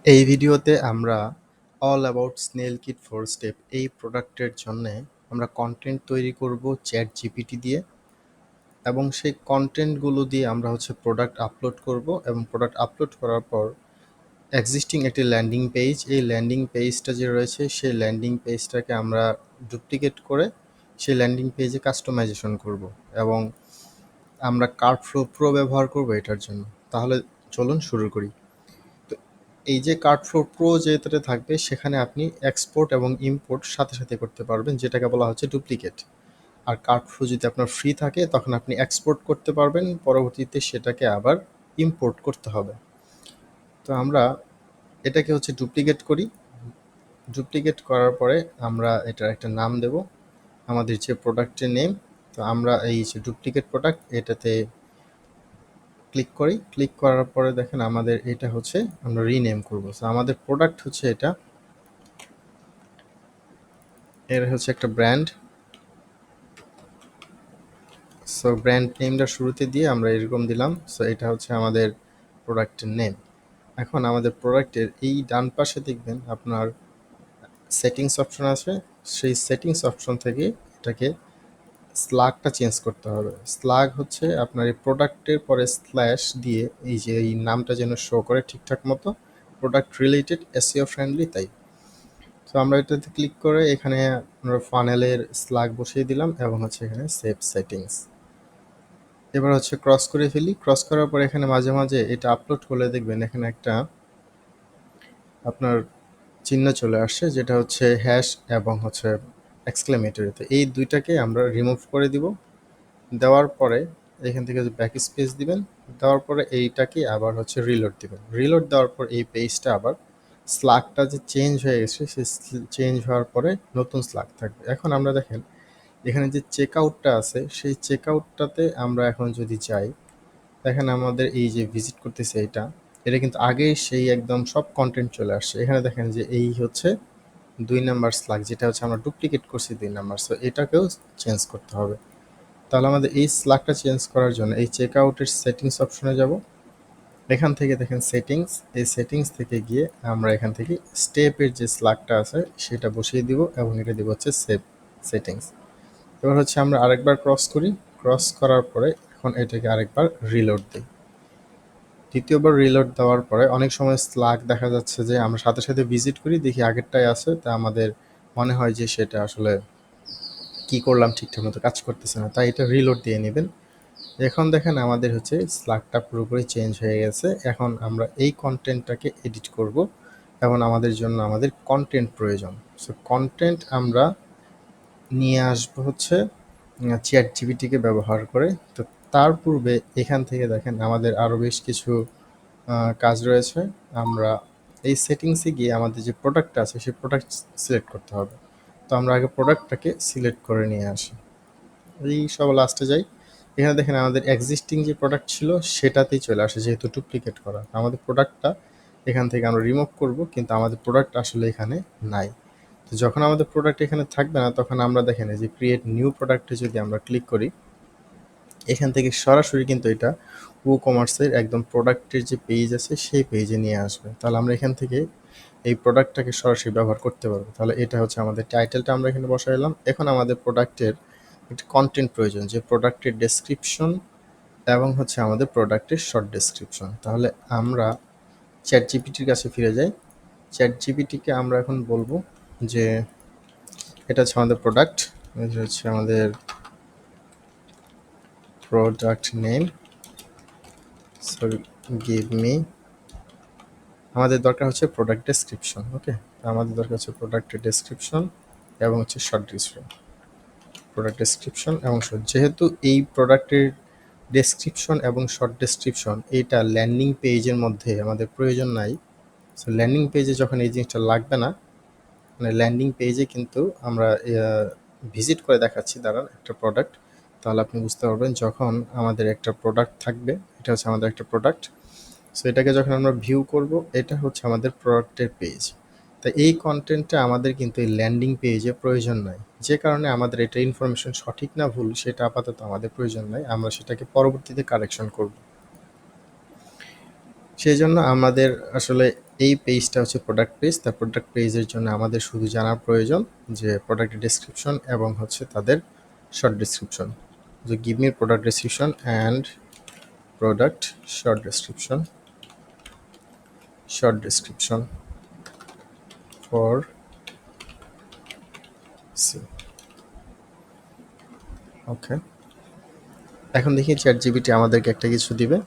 এই ভিডিওতে আমরা all about snail kit 4 step এই প্রোডাক্টের জন্যে আমরা কন্টেন্ট তৈরি করব চ্যাট জিপিটি দিয়ে, এবং সেই কন্টেন্টগুলো দিয়ে আমরা প্রোডাক্ট আপলোড করব, এবং প্রোডাক্ট আপলোড করার পর এক্সিস্টিং একটি ল্যান্ডিং পেজ, এই ল্যান্ডিং পেজটা যে রয়েছে সেই ল্যান্ডিং পেজটাকে আমরা ডুপ্লিকেট করে সেই ল্যান্ডিং পেজে কাস্টমাইজেশন করব, এবং আমরা কার্টফ্লো প্রো ব্যবহার করব এটার জন্য। তাহলে চলুন শুরু করি। তো এই যে কার্টফ্লো প্রো যেটাতে থাকবে সেখানে আপনি এক্সপোর্ট এবং ইম্পোর্ট সাথে সাথে করতে পারবেন, যেটাকে বলা হচ্ছে ডুপ্লিকেট। আর কার্টফ্লো যদি আপনার ফ্রি থাকে তখন আপনি এক্সপোর্ট করতে পারবেন, পরবর্তীতে সেটাকে আবার ইম্পোর্ট করতে হবে। তো আমরা এটাকে ডুপ্লিকেট করি। ডুপ্লিকেট করার পরে আমরা এটার একটা নাম দেব, আমাদের যে প্রোডাক্টের নেম। তো আমরা এই যে ডুপ্লিকেট প্রোডাক্ট এটাতে ক্লিক করি। ক্লিক করার পরে দেখেন আমাদের এটা আমরা রিনেম করব। সো আমাদের প্রোডাক্ট এটা, এর একটা ব্র্যান্ড। সো ব্র্যান্ড নেমটা শুরুতে দিয়ে আমরা এরকম দিলাম। সো এটা আমাদের প্রোডাক্টের নেম। এখন আমাদের প্রোডাক্টের এই ডান পাশে দেখবেন আপনার সেটিংস অপশন আছে। সেই সেটিংস অপশন থেকে এটাকে স্ল্যাগটা চেঞ্জ করতে হবে। স্ল্যাগ আপনার এই প্রোডাক্টের পরে স্ল্যাশ দিয়ে এই যে এই নামটা যেন শো করে ঠিকঠাক মতো, প্রোডাক্ট রিলেটেড এসইও ফ্রেন্ডলি তাই। তো আমরা এটাতে ক্লিক করে এখানে আমরা ফানেলের স্ল্যাগ বসিয়ে দিলাম, এবং এখানে সেভ সেটিংস। এবার ক্রস করে ফেলি। ক্রস করার পর এখানে মাঝে মাঝে এটা আপলোড করলে দেখবেন এখানে একটা আপনার চিহ্ন চলে আসছে, যেটা হ্যাশ এবং এক্সক্লেমেটরি। তো এই দুইটাকে আমরা রিমুভ করে দিব। দেওয়ার পরে এখান থেকে ব্যাক স্পেস দিবেন। দেওয়ার পরে এইটাকে আবার রিলোড দিবেন। রিলোড দেওয়ার পর এই পেজটা আবার স্ল্যাগটা যে চেঞ্জ হয়ে গেছে সেই চেঞ্জ হওয়ার পরে নতুন স্ল্যাগ থাকবে। এখন আমরা দেখেন এখানে যে চেক আউটটা আছে সেই চেক আউটটাতে আমরা এখন যদি যাই, দেখেন আমাদের এই যে ভিজিট করতেছে এটা কিন্তু আগেই সেই একদম সব কন্টেন্ট চলে আসছে। এখানে দেখেন যে এই 2 নাম্বার স্ল্যাগ, যেটা আমরা ডুপ্লিকেট করছি 2 নাম্বার। সো এটাকেও চেঞ্জ করতে হবে। তাহলে আমাদের এই স্ল্যাগটা চেঞ্জ করার জন্য এই চেক আউটের সেটিংস অপশনে যাব। এখান থেকে দেখেন সেটিংস, এই সেটিংস থেকে গিয়ে আমরা এখান থেকে স্টেপের যে স্ল্যাগটা আছে সেটা বসিয়ে দিব, এবং এটা দিব সেভ সেটিংস। এবার আমরা আরেকবার ক্রস করি। ক্রস করার পরে এখন এটাকে আরেকবার রিলোড দিই। দ্বিতীয়বার রিলোড দেওয়ার পরে অনেক সময় স্ল্যাগ দেখা যাচ্ছে যে আমরা সাথে সাথে ভিজিট করি, দেখি আগেরটাই আছে, তা আমাদের মনে হয় যে সেটা আসলে কি করলাম ঠিকঠাক মতো কাজ করতেছে না, তাই এটা রিলোড দিয়ে নেবেন। এখন দেখেন আমাদের স্ল্যাগটা পুরোপুরি চেঞ্জ হয়ে গেছে। এখন আমরা এই কন্টেন্টটাকে এডিট করব, এবং আমাদের জন্য আমাদের কন্টেন্ট প্রয়োজন। সো কন্টেন্ট আমরা নিয়ে আসবো চ্যাট জিপিটিকে ব্যবহার করে। তো তার পূর্বে এখান থেকে দেখেন আমাদের আরও বেশ কিছু কাজ রয়েছে। আমরা এই সেটিংসে গিয়ে আমাদের যে প্রোডাক্টটা আছে সেই প্রোডাক্ট সিলেক্ট করতে হবে। তো আমরা আগে প্রোডাক্টটাকে সিলেক্ট করে নিয়ে আসি। এই সব লাস্টে যাই। এখানে দেখেন আমাদের এক্সিস্টিং যে প্রোডাক্ট ছিল সেটাতেই চলে আসে, যেহেতু ডুপ্লিকেট করা। আমাদের প্রোডাক্টটা এখান থেকে আমরা রিমুভ করব, কিন্তু আমাদের প্রোডাক্ট আসলে এখানে নাই। তো যখন আমাদের প্রোডাক্ট এখানে থাকবে না তখন আমরা দেখেন যে ক্রিয়েট নিউ প্রোডাক্টে যদি আমরা ক্লিক করি, এখান থেকে সরাসরি কিন্তু এটা কমার্সের একদম প্রোডাক্টের যে পেজ আছে সেই পেজে নিয়ে আসবে। তাহলে আমরা এখান থেকে এই প্রোডাক্টটাকে সরাসরি ব্যবহার করতে পারবো। তাহলে এটা আমাদের টাইটেলটা আমরা এখানে বসাইলাম। এখন আমাদের প্রোডাক্টের একটা কন্টেন্ট প্রয়োজন, যে প্রোডাক্টের ডেসক্রিপশন এবং আমাদের প্রোডাক্টের শর্ট ডেসক্রিপশন। তাহলে আমরা চ্যাট জিপিটির কাছে ফিরে যাই। চ্যাট জিপিটিকে আমরা এখন বলবো যে এটা আমাদের প্রোডাক্ট, এটা আমাদের product name. So give me, আমাদের দরকার প্রোডাক্ট ডেসক্রিপশন। ওকে, আমাদের দরকার প্রোডাক্টের ডেসক্রিপশন এবং শর্ট ডিসক্রিপশন। প্রোডাক্ট ডেসক্রিপশন এবং শর্ট, যেহেতু এই প্রোডাক্টের ডেসক্রিপশন এবং শর্ট ডেসক্রিপশন এইটা ল্যান্ডিং পেজের মধ্যে আমাদের প্রয়োজন নাই। সো ল্যান্ডিং পেজে যখন এই জিনিসটা লাগবে না, মানে ল্যান্ডিং পেজে কিন্তু আমরা ভিজিট করে দেখাচ্ছি দাঁড়ান একটা প্রোডাক্ট, তাহলে আপনি বুঝতে পারবেন যখন আমাদের একটা প্রোডাক্ট থাকবে, এটা আমাদের একটা প্রোডাক্ট। সো এটাকে যখন আমরা ভিউ করব, এটা আমাদের প্রোডাক্টের পেজ। তাই এই কন্টেন্টটা আমাদের কিন্তু এই ল্যান্ডিং পেজে প্রয়োজন নাই, যে কারণে আমাদের এটা ইনফরমেশন সঠিক না ভুল সেটা আপাতত আমাদের প্রয়োজন নাই, আমরা সেটাকে পরবর্তীতে কারেকশন করব। সেই জন্য আমাদের আসলে এই পেজটা হচ্ছে প্রোডাক্ট পেজ। তা প্রোডাক্ট পেজের জন্য আমাদের শুধু জানার প্রয়োজন যে প্রোডাক্টের ডেসক্রিপশন এবং হচ্ছে তাদের শর্ট ডেসক্রিপশন। যে give me product description and product short description for C. Okay, এখন দেখি চ্যাটজিপিটি আমাদেরকে একটা কিছু দিবে।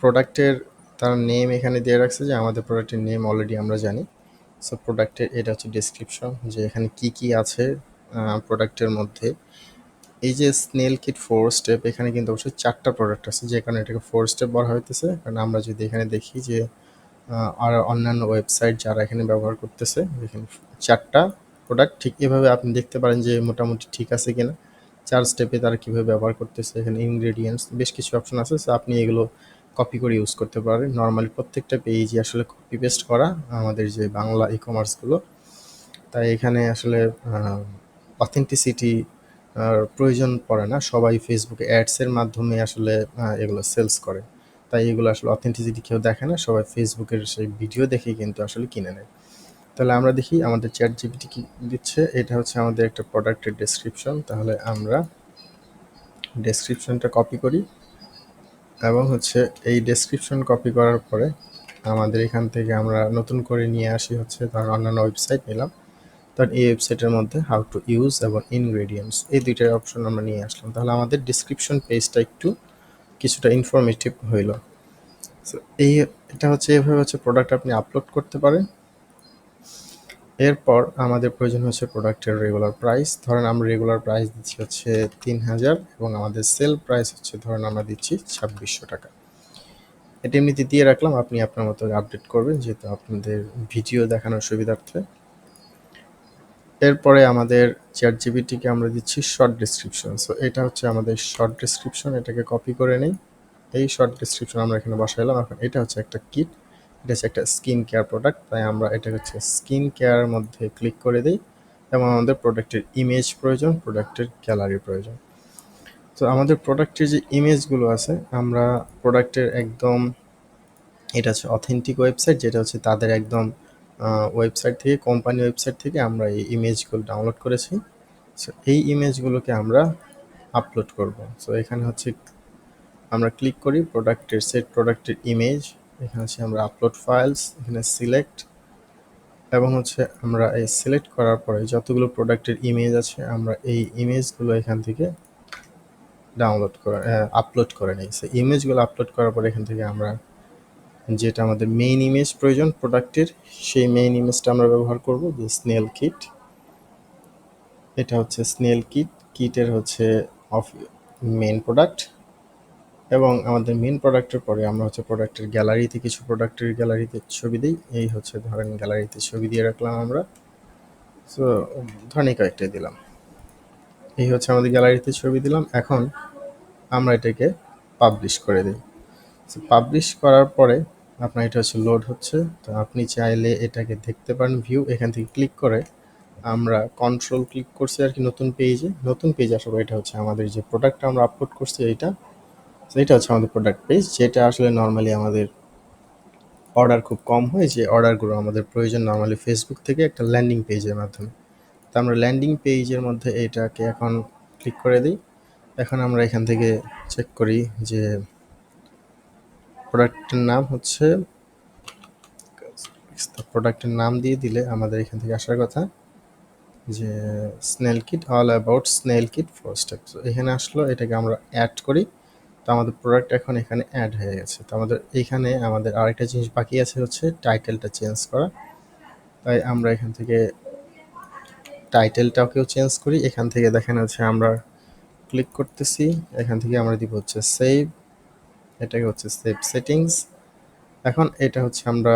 প্রোডাক্টের তার নেম এখানে দিয়ে রাখছে যে আমাদের প্রোডাক্টের নেম অলরেডি আমরা জানি। সো প্রোডাক্টের এটা হচ্ছে ডেসক্রিপশন, যে এখানে কি কি আছে প্রোডাক্টের মধ্যে। এই যে স্নেল কিট 4 স্টেপ, এখানে কিন্তু অবশ্যই 4টা প্রোডাক্ট আছে, যে কারণে এটাকে 4 স্টেপ বলা হইতেছে। কারণ আমরা যদি এখানে দেখি যে আর অন্যান্য ওয়েবসাইট যারা এখানে ব্যবহার করতেছে, এখানে 4টা প্রোডাক্ট, ঠিক এভাবে আপনি দেখতে পারেন যে মোটামুটি ঠিক আছে কিনা। 4 স্টেপে তারা কীভাবে ব্যবহার করতেছে, এখানে ইনগ্রেডিয়েন্টস বেশ কিছু অপশন আছে। সো আপনি এগুলো কপি করে ইউজ করতে পারেন। নর্মালি প্রত্যেকটা পেজই আসলে কপি পেস্ট করা আমাদের যে বাংলা ই কমার্সগুলো, তাই এখানে আসলে অথেন্টিসিটি প্রয়োজন পড়ে না। সবাই ফেসবুকে অ্যাডসের মাধ্যমে আসলে এগুলো সেলস করে, তাই এগুলো আসলে অথেন্টিসিটি কেউ দেখে না, সবাই ফেসবুকের সেই ভিডিও দেখেই কিন্তু আসলে কিনে নেয়। তাহলে আমরা দেখি আমাদের চ্যাট জিপিটি কি দিচ্ছে। এটা হচ্ছে আমাদের একটা প্রোডাক্টের ডেসক্রিপশন। তাহলে আমরা ডেসক্রিপশনটা কপি করি এবং হচ্ছে এই ডেসক্রিপশন কপি করার পরে আমাদের এখান থেকে আমরা নতুন করে নিয়ে আসি হচ্ছে ধর অন্যান্য ওয়েবসাইট নিলাম। তার এই ওয়েবসাইটের মধ্যে হাউ টু ইউজ এবং ইনগ্রেডিয়েন্টস, এই দুইটার অপশন আমরা নিয়ে আসলাম। তাহলে আমাদের ডিসক্রিপশন পেজটা একটু কিছুটা ইনফরমেটিভ হইল। সো এটা হচ্ছে এভাবে হচ্ছে প্রোডাক্ট আপনি আপলোড করতে পারেন। এরপর আমাদের প্রয়োজন হচ্ছে প্রোডাক্টের রেগুলার প্রাইস। ধরেন আমরা রেগুলার প্রাইস দিচ্ছি হচ্ছে 3000 এবং আমাদের সেল প্রাইস হচ্ছে ধরেন আমরা দিচ্ছি 2600 টাকা। এটা এমনিতে দিয়ে রাখলাম, আপনি আপনার মতো আপডেট করবেন যেহেতু আপনাদের ভিডিও দেখানোর সুবিধার্থে। এরপরে আমাদের চ্যাট জিপিটিকে আমরা দিচ্ছি শর্ট ডেসক্রিপশন। সো এটা হচ্ছে আমাদের শর্ট ডেসক্রিপশন, এটাকে কপি করে নেই। এই শর্ট ডেসক্রিপশন আমরা এখানে বসাইলাম। এখন এটা হচ্ছে একটা কিট, এটা হচ্ছে একটা স্কিন কেয়ার প্রোডাক্ট, তাই আমরা এটা হচ্ছে স্কিন কেয়ারের মধ্যে ক্লিক করে দিই এবং আমাদের প্রোডাক্টের ইমেজ প্রয়োজন, প্রোডাক্টের গ্যালারি প্রয়োজন। তো আমাদের প্রোডাক্টের যে ইমেজগুলো আছে, আমরা প্রোডাক্টের একদম এটা হচ্ছে অথেন্টিক ওয়েবসাইট, যেটা হচ্ছে তাদের একদম ওয়েবসাইট থেকে, কোম্পানি ওয়েবসাইট থেকে আমরা এই ইমেজগুলো ডাউনলোড করেছি। সো এই ইমেজগুলোকে আমরা আপলোড করব। সো এখানে হচ্ছে আমরা ক্লিক করি প্রোডাক্টের সেট প্রোডাক্টের ইমেজ, এখানে হচ্ছে আমরা আপলোড ফাইলস, এখানে সিলেক্ট এবং হচ্ছে আমরা এই সিলেক্ট করার পরে যতগুলো প্রোডাক্টের ইমেজ আছে আমরা এই ইমেজগুলো এখান থেকে ডাউনলোড করে আপলোড করে নিই। সো ইমেজগুলো আপলোড করার পরে এখান থেকে আমরা যেটা আমাদের মেইন ইমেজ প্রয়োজন প্রোডাক্টের, সেই মেইন ইমেজটা আমরা ব্যবহার করব, যে স্নেল কিট। এটা হচ্ছে স্নেল কিটের হচ্ছে অফ মেইন প্রোডাক্ট। এবং আমাদের মেইন প্রোডাক্টের পরে আমরা হচ্ছে প্রোডাক্টের গ্যালারিতে কিছু প্রোডাক্টের গ্যালারিতে ছবি দিই। এই হচ্ছে ধরেন গ্যালারিতে ছবি দিয়ে রাখলাম আমরা। সো ধরেন এই কয়েকটাই দিলাম। এই হচ্ছে আমাদের গ্যালারিতে ছবি দিলাম। এখন আমরা এটাকে পাবলিশ করে দিই। সো পাবলিশ করার পরে আপনার এটা হচ্ছে লোড হচ্ছে। তো আপনি চাইলে এটাকে দেখতে পারেন ভিউ, এখান থেকে ক্লিক করে আমরা কন্ট্রোল ক্লিক করছি আর কি নতুন পেজ আসলে এটা হচ্ছে আমাদের যে প্রোডাক্টটা আমরা আপলোড করছি এইটা। তো এটা হচ্ছে আমাদের প্রোডাক্ট পেজ, যেটা আসলে নর্মালি আমাদের অর্ডার খুব কম হয়, যে অর্ডারগুলো আমাদের প্রয়োজন নর্মালি ফেসবুক থেকে একটা ল্যান্ডিং পেজের মাধ্যমে। তো আমরা ল্যান্ডিং পেজের মধ্যে এটাকে এখন ক্লিক করে দিই। এখন আমরা এখান থেকে চেক করি যে প্রোডাক্টের নাম হচ্ছে, প্রোডাক্টের নাম দিয়ে দিলে আমাদের এখান থেকে আসার কথা যে snail kit, all about snail kit 4 steps. এখানে আসলো, এটাকে আমরা অ্যাড করি। তো আমাদের প্রোডাক্ট এখন এখানে অ্যাড হয়ে গেছে। তো আমাদের আরেকটা জিনিস বাকি আছে হচ্ছে টাইটেলটা চেঞ্জ করা। তাই আমরা এখান থেকে টাইটেলটাকেও চেঞ্জ করি। এখান থেকে দেখেন হচ্ছে আমরা ক্লিক করতেছি, এখান থেকে আমরা দিব হচ্ছে সেভ, এটাকে হচ্ছে সেভ সেটিংস। এখন এটা হচ্ছে আমরা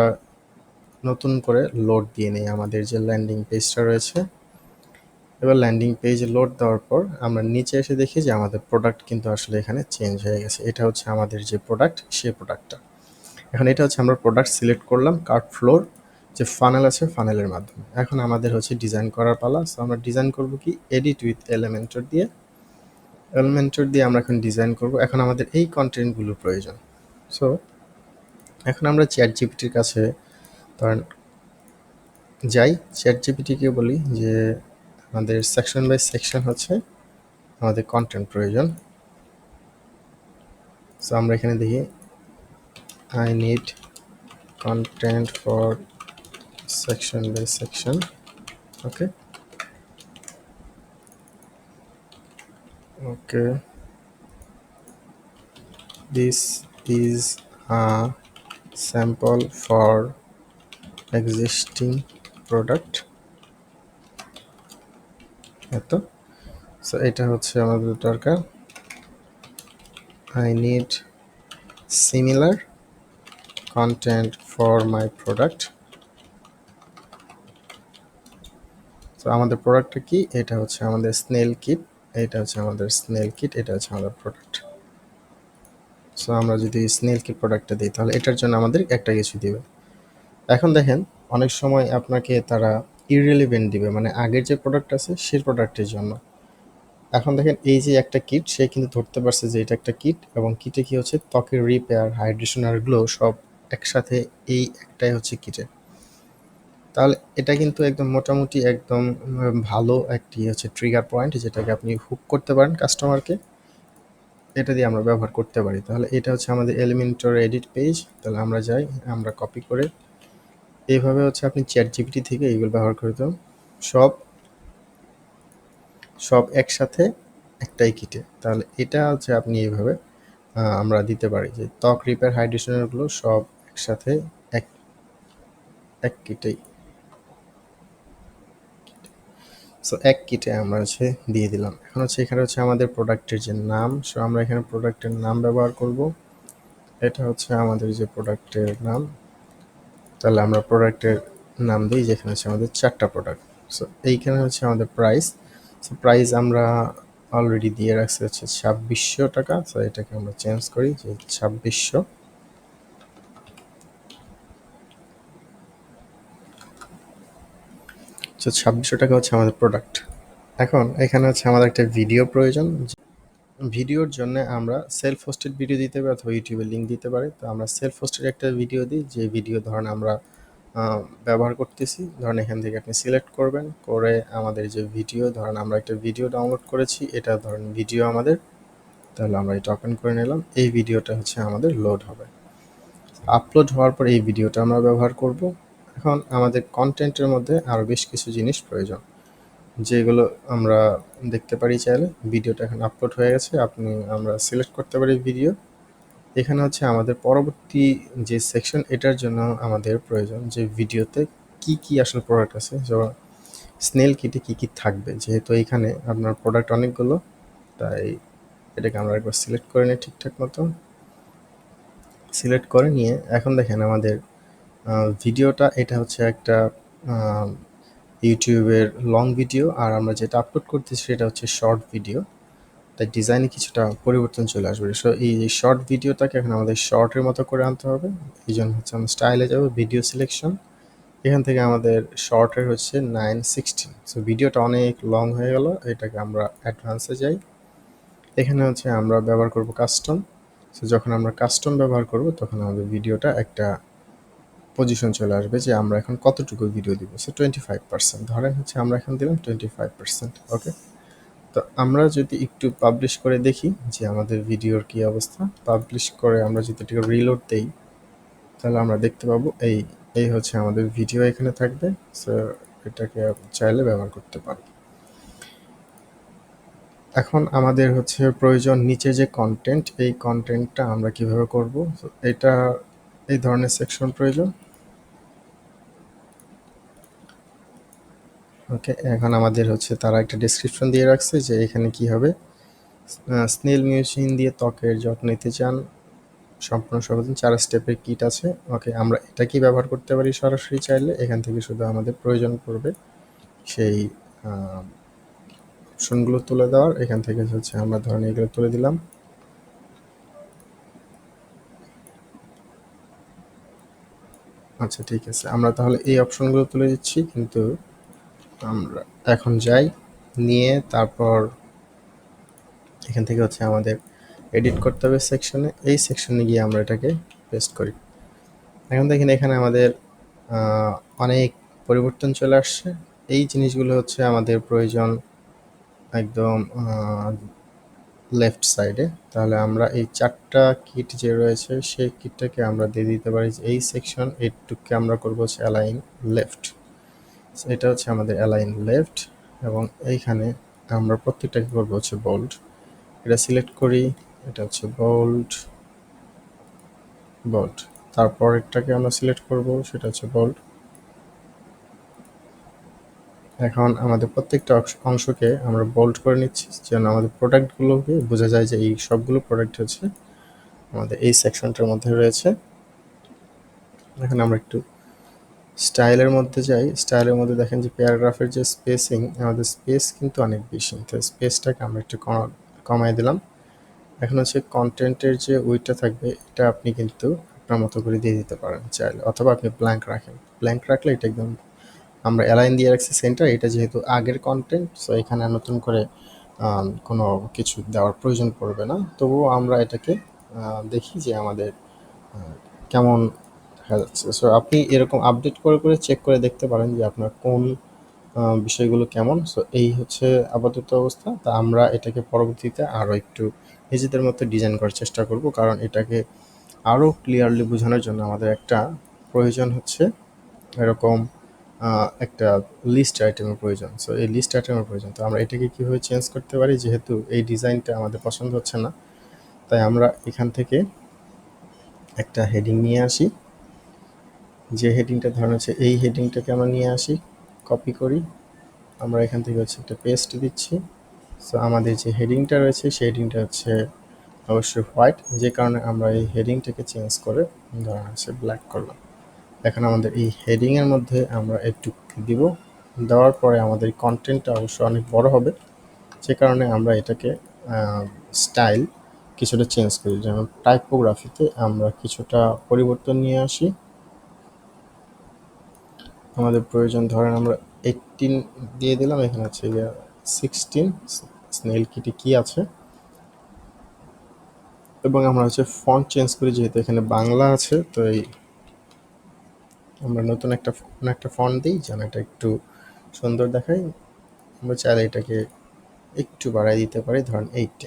নতুন করে লোড দিয়ে নিই আমাদের যে ল্যান্ডিং পেজটা রয়েছে। এবার ল্যান্ডিং পেজে লোড দেওয়ার পর আমরা নিচে এসে দেখি যে আমাদের প্রোডাক্ট কিন্তু আসলে এখানে চেঞ্জ হয়ে গেছে। এটা হচ্ছে আমাদের যে প্রোডাক্ট, সেই প্রোডাক্টটা। এখন এটা হচ্ছে আমরা প্রোডাক্ট সিলেক্ট করলাম কার্ট ফ্লোর, যে ফানেল আছে ফানেলের মাধ্যমে। এখন আমাদের হচ্ছে ডিজাইন করার পালা। সো আমরা ডিজাইন করব কি, এডিট উইথ এলিমেন্টর দিয়ে আমরা এখন ডিজাইন করব। এখন আমাদের এই কন্টেন্টগুলোর প্রয়োজন। সো এখন আমরা চ্যাট জিপিটির কাছে ধরেন যাই, চ্যাট জিপিটিকে বলি যে আমাদের সেকশন বাই সেকশন হচ্ছে আমাদের কন্টেন্ট প্রয়োজন। সো আমরা এখানে দেখি I need content for section by section. Okay okay, this is a sample for existing product। এত সো এটা হচ্ছে আমাদের দরকার। I need similar content for my product। তো আমাদের প্রোডাক্টটা কি, এটা হচ্ছে আমাদের স্নেল কিট, এটা হচ্ছে আমাদের স্নেল কিট, এটা হচ্ছে আমাদের প্রোডাক্ট। সো আমরা যদি স্নেল কিট প্রোডাক্টটা দিই তাহলে এটার জন্য আমাদের একটা কিছু দিবে। এখন দেখেন অনেক সময় আপনাকে তারা ইররিলেভেন্ট দিবে, মানে আগের যে প্রোডাক্ট আছে সেই প্রোডাক্টের জন্য। এখন দেখেন এই যে একটা কিট, সে কিন্তু ধরতে পারছে যে এটা একটা কিট, এবং কিটে কি হচ্ছে ত্বকের রিপেয়ার, হাইড্রেশন আর গ্লো সব একসাথে, এই একটাই হচ্ছে কিটে। তাহলে এটা কিন্তু একদম মোটামুটি একদম ভালো একটি হচ্ছে ট্রিগার পয়েন্ট, যেটাকে আপনি হুক করতে পারেন কাস্টমারকে, এটা দিয়ে আমরা ব্যবহার করতে পারি। তাহলে এটা হচ্ছে আমাদের এলিমেন্টর এডিট পেজ। তাহলে আমরা যাই, আমরা কপি করে এইভাবে হচ্ছে আপনি চ্যাট জিপিটি থেকে এইগুলো ব্যবহার করে দেন, সব সব একসাথে একটাই কিটে। তাহলে এটা হচ্ছে আপনি এইভাবে আমরা দিতে পারি যে ত্বক রিপেয়ার হাইড্রেশনেরগুলো সব একসাথে এক এক কিটেই। সো এক কিটে আমরা হচ্ছে দিয়ে দিলাম। এখন হচ্ছে এখানে হচ্ছে আমাদের প্রোডাক্টের যে নাম, সো আমরা এখানে প্রোডাক্টের নাম ব্যবহার করব। এটা হচ্ছে আমাদের যে প্রোডাক্টের নাম। তাহলে আমরা প্রোডাক্টের নাম দিই, যেখানে হচ্ছে আমাদের 4টা প্রোডাক্ট। সো এইখানে হচ্ছে আমাদের প্রাইস। সো প্রাইস আমরা অলরেডি দিয়ে রাখছি হচ্ছে 2600 টাকা। সো এটাকে আমরা চেঞ্জ করি যে 2600। সো 2600 টাকা হচ্ছে আমাদের প্রোডাক্ট। এখন এখানে হচ্ছে আমাদের একটা ভিডিও প্রয়োজন। ভিডিওর জন্য আমরা সেলফ হোস্টেড ভিডিও দিতে পারি অথবা ইউটিউবের লিঙ্ক দিতে পারি। তো আমরা সেলফ হোস্টেড একটা ভিডিও দিই, যে ভিডিও ধরেন আমরা ব্যবহার করতেছি। ধরেন এখান থেকে আপনি সিলেক্ট করবেন, করে আমাদের যে ভিডিও, ধরেন আমরা একটা ভিডিও ডাউনলোড করেছি, এটা ধরেন ভিডিও আমাদের। তাহলে আমরা এটা ওপেন করে নিলাম, এই ভিডিওটা হচ্ছে আমাদের লোড হবে। আপলোড হওয়ার পর এই ভিডিওটা আমরা ব্যবহার করব। এখন আমাদের কন্টেন্টের মধ্যে আরও বেশ কিছু জিনিস প্রয়োজন, যেগুলো আমরা দেখতে পারি চাইলে। ভিডিওটা এখন আপলোড হয়ে গেছে, আমরা সিলেক্ট করতে পারি ভিডিও। এখানে হচ্ছে আমাদের পরবর্তী যে সেকশন, এটার জন্য আমাদের প্রয়োজন যে ভিডিওতে কি কি আসলে প্রোডাক্ট আছে, যেমন স্নেল কিটে কি কি থাকবে। যেহেতু এখানে আপনার প্রোডাক্ট অনেকগুলো, তাই এটাকে আমরা একবার সিলেক্ট করে নিই ঠিকঠাক মতো। সিলেক্ট করে নিয়ে এখন দেখেন আমাদের ভিডিওটা, এটা হচ্ছে একটা ইউটিউবের লং ভিডিও, আর আমরা যেটা আপলোড করতেছি সেটা হচ্ছে শর্ট ভিডিও। তাই ডিজাইনে কিছুটা পরিবর্তন চলে আসবে। সো এই শর্ট ভিডিওটাকে এখন আমাদের শর্টের মতো করে আনতে হবে। এই জন্য হচ্ছে আমরা স্টাইলে যাব, ভিডিও সিলেকশন, এখান থেকে আমাদের শর্টের হচ্ছে 916। সো ভিডিওটা অনেক লং হয়ে গেল, এটাকে আমরা অ্যাডভান্সে যাই। এখানে হচ্ছে আমরা ব্যবহার করব কাস্টম। সো যখন আমরা কাস্টম ব্যবহার করব তখন আমাদের ভিডিওটা একটা পজিশন চলে আসবে যে আমরা এখন কতটুকু ভিডিও দিব। সো 25% ধরেন হচ্ছে আমরা এখন দিলাম 25%। ওকে, তো আমরা যদি একটু পাবলিশ করে দেখি যে আমাদের ভিডিওর কি অবস্থা। পাবলিশ করে আমরা যদি এটাকে রিলোড দেই, তাহলে আমরা দেখতে পাবো এই এই হচ্ছে আমাদের ভিডিও এখানে থাকবে। সো এটাকে চাইলে ব্যবহার করতে পারো। এখন আমাদের হচ্ছে প্রয়োজন নিচে যে কন্টেন্ট, এই কন্টেন্টটা আমরা কিভাবে করব। এটা এই ধরনের সেকশন প্রয়োজন। ওকে, এখন আমাদের হচ্ছে তারা একটা ডেসক্রিপশন দিয়ে রাখছে যে এখানে কি হবে। স্নেল মেশিন দিয়ে ত্বকের যত্ন নিতে চান, সম্পূর্ণ সমাধান 4 স্টেপের কিট আছে। ওকে, আমরা এটা কি ব্যবহার করতে পারি সরাসরি চাইলে। এখান থেকে শুধু আমাদের প্রয়োজন পড়বে সেই অপশনগুলো তুলে দেওয়ার। এখান থেকে হচ্ছে আমরা ধরেন এগুলো তুলে দিলাম। আচ্ছা ঠিক আছে, আমরা তাহলে এই অপশনগুলো তুলে দিচ্ছি। কিন্তু আমরা এখন যাই, নিয়ে তারপর এখান থেকে হচ্ছে আমাদের এডিট করতে হবে সেকশনে। এই সেকশনে গিয়ে আমরা এটাকে পেস্ট করি। এখন দেখেন এখানে আমাদের অনেক পরিবর্তন চলে আসছে। এই জিনিসগুলো হচ্ছে আমাদের প্রয়োজন একদম লেফট সাইডে। তাহলে আমরা এই ৪ টা কিট যে রয়েছে সেই কিটটাকে আমরা দিয়ে দিতে পারি যে এই সেকশন এইটুকুকে আমরা করব হচ্ছে অ্যালাইন লেফট। সো এটা হচ্ছে আমাদের অ্যালাইন লেফট এবং এইখানে আমরা প্রত্যেকটাকে করব হচ্ছে বোল্ড। এটা সিলেক্ট করি, এটা হচ্ছে বোল্ড, বোল্ড। তারপরেরটাকে আমরা সিলেক্ট করব, সেটা হচ্ছে বোল্ড। এখন আমাদের প্রত্যেকটা অংশকে আমরা বোল্ড করে নিচ্ছি যেন আমাদের প্রোডাক্টগুলোকে বোঝা যায় যে এই সবগুলো প্রোডাক্ট হচ্ছে আমাদের এই সেকশনটার মধ্যে রয়েছে। এখন আমরা একটু স্টাইলের মধ্যে যাই। স্টাইলের মধ্যে দেখেন যে প্যারাগ্রাফের যে স্পেসিং, আমাদের স্পেস কিন্তু অনেক বেশি। তো স্পেসটাকে আমরা একটু কমায় দিলাম। এখন হচ্ছে কন্টেন্টের যে উইডথটা থাকবে এটা আপনি কিন্তু আপনার মতো করে দিয়ে দিতে পারেন চাইলে, অথবা আপনি ব্ল্যাঙ্ক রাখেন। ব্ল্যাঙ্ক রাখলে এটা একদম, আমরা অ্যালাইন দিয়ে রাখছি সেন্টার, এটা যেহেতু আগের কন্টেন্ট, সো এখানে নতুন করে কোনো কিছু দেওয়ার প্রয়োজন পড়বে না। তবুও আমরা এটাকে দেখি যে আমাদের কেমন দেখা যাচ্ছে। সো আপনি এরকম আপডেট করে করে চেক করে দেখতে পারেন যে আপনার কোন বিষয়গুলো কেমন। সো এই হচ্ছে আপাতত অবস্থা। তা আমরা এটাকে পরবর্তীতে আরও একটু নিজেদের মতো ডিজাইন করার চেষ্টা করব, কারণ এটাকে আরও ক্লিয়ারলি বোঝানোর জন্য আমাদের একটা প্রয়োজন হচ্ছে এরকম একটা লিস্ট আইটেমের প্রয়োজন। সো এই লিস্ট আইটেমের প্রয়োজন। তো আমরা এটাকে কীভাবে চেঞ্জ করতে পারি, যেহেতু এই ডিজাইনটা আমাদের পছন্দ হচ্ছে না, তাই আমরা এখান থেকে একটা হেডিং নিয়ে আসি। যে হেডিংটা ধরেন হচ্ছে এই হেডিংটাকে আমরা নিয়ে আসি, কপি করি, আমরা এখান থেকে হচ্ছে একটা পেস্ট দিচ্ছি। সো আমাদের যে হেডিংটা রয়েছে সেই হেডিংটা হচ্ছে অবশ্যই হোয়াইট, যে কারণে আমরা এই হেডিংটাকে চেঞ্জ করে ধরেন হচ্ছে ব্ল্যাক করলাম। এখন আমাদের এই হেডিংয়ের মধ্যে আমরা একটু দিব, দেওয়ার পরে আমাদের কন্টেন্টটা অবশ্যই অনেক বড় হবে, যে কারণে আমরা এটাকে স্টাইল কিছুটা চেঞ্জ করি। যেমন টাইপোগ্রাফিতে আমরা কিছুটা পরিবর্তন নিয়ে আসি। আমাদের প্রয়োজন ধরেন আমরা 18 দিয়ে দিলাম, এখানে হচ্ছে 16 স্নেল কিটে কি আছে, এবং আমরা হচ্ছে ফন্ট চেঞ্জ করি, যেহেতু এখানে বাংলা আছে, তো এই আমরা নতুন একটা ফন্ট দিই যেন এটা একটু সুন্দর দেখায়। আমরা চাইলে এটাকে একটু বাড়াই দিতে পারি, ধরেন 8।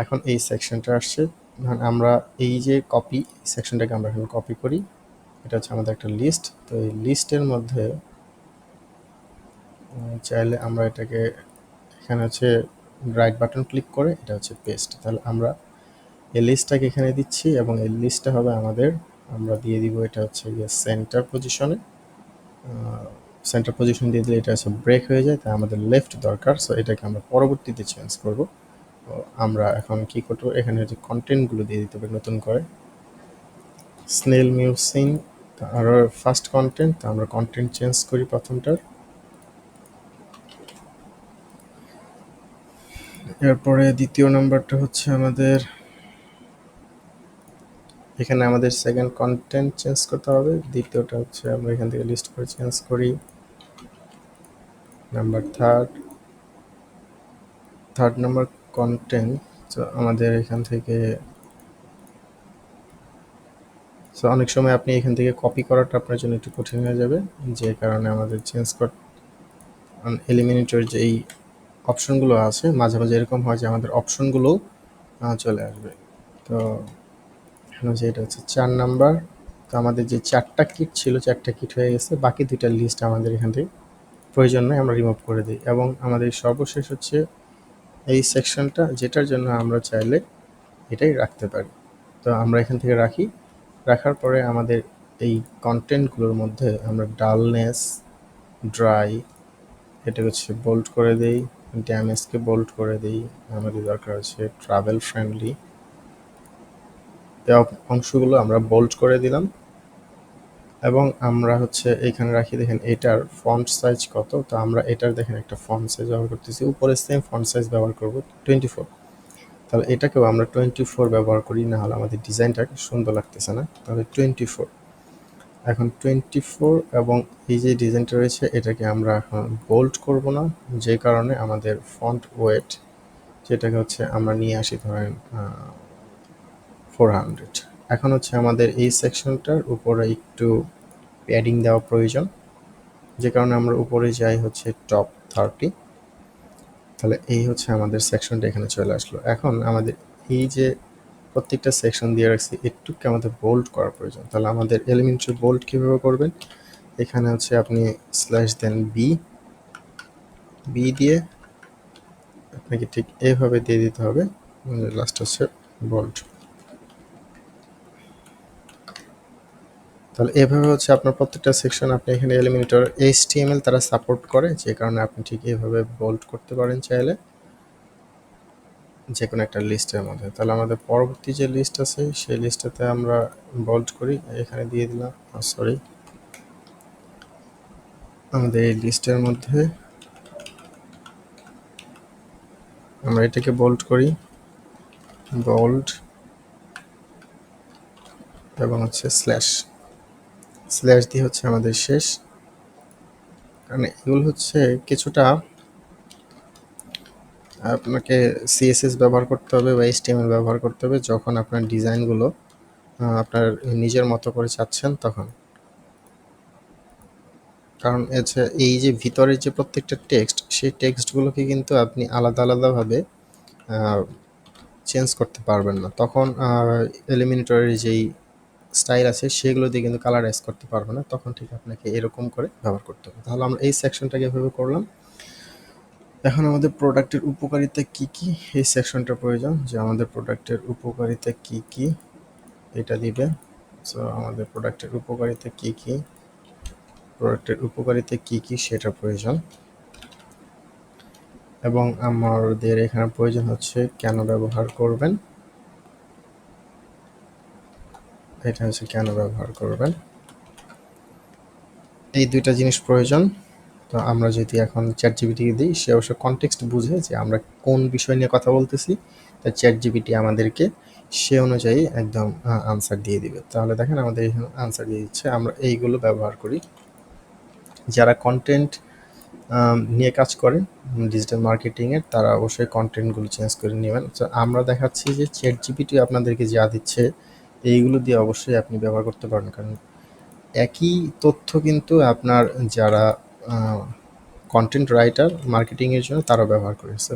এখন এই সেকশনটা আসছে, ধরেন আমরা এই যে কপি সেকশনটাকে আমরা এখন কপি করি। এটা হচ্ছে আমাদের একটা লিস্ট। তো এই লিস্টের মধ্যে চাইলে আমরা এটাকে এখানে হচ্ছে রাইট বাটন ক্লিক করে এটা হচ্ছে পেস্ট। তাহলে আমরা এই লিস্টটাকে এখানে দিচ্ছি এবং এই লিস্টটা হবে আমাদের, আমরা দিয়ে দিব এটা হচ্ছে গিয়ে সেন্টার পজিশনে। সেন্টার পজিশন দিয়ে দিলে এটা হচ্ছে ব্রেক হয়ে যায়, তাই আমাদের লেফট দরকার। সো এটাকে আমরা পরবর্তীতে চেঞ্জ করব। তো আমরা এখন কি করবো, এখানে হচ্ছে কন্টেন্টগুলো দিয়ে দিতে হবে নতুন করে। স্নেল মিউসিং আর ফার্স্ট কন্টেন্ট, তো আমরা কন্টেন্ট চেঞ্জ করি প্রথমটার। এরপরে দ্বিতীয় নাম্বারটা হচ্ছে আমাদের, এখানে আমাদের সেকেন্ড কন্টেন্ট চেঞ্জ করতে হবে। দ্বিতীয়টা হচ্ছে আমরা এখান থেকে লিস্ট করে চেঞ্জ করি। নাম্বার থার্ড নাম্বার কন্টেন্ট, তো আমাদের এখান থেকে, সো অনেক সময় আপনি এখান থেকে কপি করাটা আপনার জন্য একটু কঠিন হয়ে যাবে, যে কারণে আমাদের চেঞ্জ কর এলিমিনেটর যে এই অপশনগুলো আছে, মাঝে মাঝে এরকম হয় যে আমাদের অপশনগুলোও চলে আসবে। তো এখানে যে এটা হচ্ছে 4 নাম্বার। তো আমাদের যে 4টা কিট ছিল, 4টা কিট হয়ে গেছে, বাকি 2টা লিস্ট আমাদের এখান থেকে প্রয়োজন নয়, আমরা রিমুভ করে দিই। এবং আমাদের সর্বশেষ হচ্ছে এই সেকশনটা, যেটার জন্য আমরা চাইলে এটাই রাখতে পারি। তো আমরা এখান থেকে রাখি। রাখার পরে আমাদের এই কন্টেন্টগুলোর মধ্যে আমরা ডালনেস, ড্রাই, এটা হচ্ছে বোল্ড করে দেই, ড্যামেজকে বোল্ড করে দিই। আমাদের দরকার হচ্ছে ট্রাভেল ফ্রেন্ডলি, এই অংশগুলো আমরা বোল্ড করে দিলাম। এবং আমরা হচ্ছে এইখানে রাখি, দেখেন এটার ফন্ট সাইজ কত। তো আমরা এটার দেখেন একটা ফন্ট সাইজ ব্যবহার করতেছি, উপরে সেম ফন্ট সাইজ ব্যবহার করব 24। তাহলে এটাকেও আমরা 24 ব্যবহার করি, না হলে আমাদের ডিজাইনটা সুন্দর লাগতেছে না। তাহলে 24, এখন 24 এবং এই যে ডিজাইনটা রয়েছে এটাকে আমরা এখন বোল্ড করব না, যে কারণে আমাদের ফন্ট ওয়েট যেটাকে হচ্ছে আমরা নিয়ে আসি ধরেন 400। এখন হচ্ছে আমাদের এই সেকশনটার উপরে একটু প্যাডিং দেওয়া প্রয়োজন, যে কারণে আমরা উপরে যাই হচ্ছে টপ 30। তাহলে এই হচ্ছে আমাদের সেকশনটা এখানে চলে আসলো। এখন আমাদের এই যে প্রত্যেকটা সেকশন দিয়ে রাখছি একটুকে আমাদের বোল্ড করা প্রয়োজন। তাহলে আমাদের এলিমেন্টারি বোল্ড কীভাবে করবেন, এখানে হচ্ছে আপনি স্ল্যাশ দেন বি দিয়ে আপনাকে ঠিক এইভাবে দিয়ে দিতে হবে, লাস্ট হচ্ছে বোল্ড। তাহলে এভাবে হচ্ছে আপনার প্রত্যেকটা সেকশন আপনি এখানে এলিমেন্টর HTML তারা সাপোর্ট করে, যে কারণে আপনি ঠিক এইভাবে বোল্ড করতে পারেন চাইলে যে কোনো একটা লিস্টের মধ্যে। তাহলে আমাদের পরবর্তী যে লিস্ট আছে সেই লিস্টটাতে আমরা বোল্ড করি, এখানে দিয়ে দিলাম, সরি, আমাদের এই লিস্টের মধ্যে আমরা এটাকে বোল্ড করি, বোল্ড এবং হচ্ছে স্ল্যাশ দিয়ে হচ্ছে আমাদের শেষ। কারণ এগুলো হচ্ছে কিছুটা আপনাকে CSS ব্যবহার করতে হবে বা HTML ব্যবহার করতে হবে যখন আপনার ডিজাইনগুলো আপনার নিজের মতো করে চাচ্ছেন তখন। কারণ হচ্ছে এই যে ভিতরের যে প্রত্যেকটা টেক্সট, সেই টেক্সটগুলোকে কিন্তু আপনি আলাদা আলাদাভাবে চেঞ্জ করতে পারবেন না। তখন এলিমিনেটরের যেই স্টাইল আছে সেগুলো দিয়ে কিন্তু কালারাইজ করতে পারবে না, তখন ঠিক আপনাকে এরকম করে ব্যবহার করতে হবে। তাহলে আমরা এই সেকশনটাকে এভাবে করলাম। এখন আমাদের প্রোডাক্টের উপকারিতা কি কি, এই সেকশনটা প্রয়োজন যে আমাদের প্রোডাক্টের উপকারিতা কি কি এটা দিবে। সো আমাদের প্রোডাক্টের উপকারিতা কি কি, প্রোডাক্টের উপকারিতা কি কি সেটা প্রয়োজন। এবং আমাদের এখানে প্রয়োজন হচ্ছে কেন ব্যবহার করবেন, এটা হচ্ছে কেন ব্যবহার করবেন, এই দুইটা জিনিস প্রয়োজন। তো আমরা যদি এখন চ্যাটজিপিটিকে দিই, সে অবশ্য কনটেক্সট বুঝে যে আমরা কোন বিষয় নিয়ে কথা বলতেছি, তাই চ্যাটজিপিটি আমাদেরকে সে অনুযায়ী একদম আনসার দিয়ে দিবে। তাহলে দেখেন আমাদের এখানে আনসার দিয়ে দিচ্ছে। আমরা এইগুলো ব্যবহার করি, যারা কন্টেন্ট নিয়ে কাজ করেন ডিজিটাল মার্কেটিংয়ের, তারা অবশ্যই কন্টেন্টগুলো চেঞ্জ করে নেবেন। তো আমরা দেখাচ্ছি যে চ্যাটজিপিটি আপনাদেরকে যা দিচ্ছে এইগুলো দিয়ে অবশ্যই আপনি ব্যবহার করতে পারেন, কারণ একই তথ্য কিন্তু আপনার যারা কন্টেন্ট রাইটার মার্কেটিংয়ের জন্য তারাও ব্যবহার করে। সো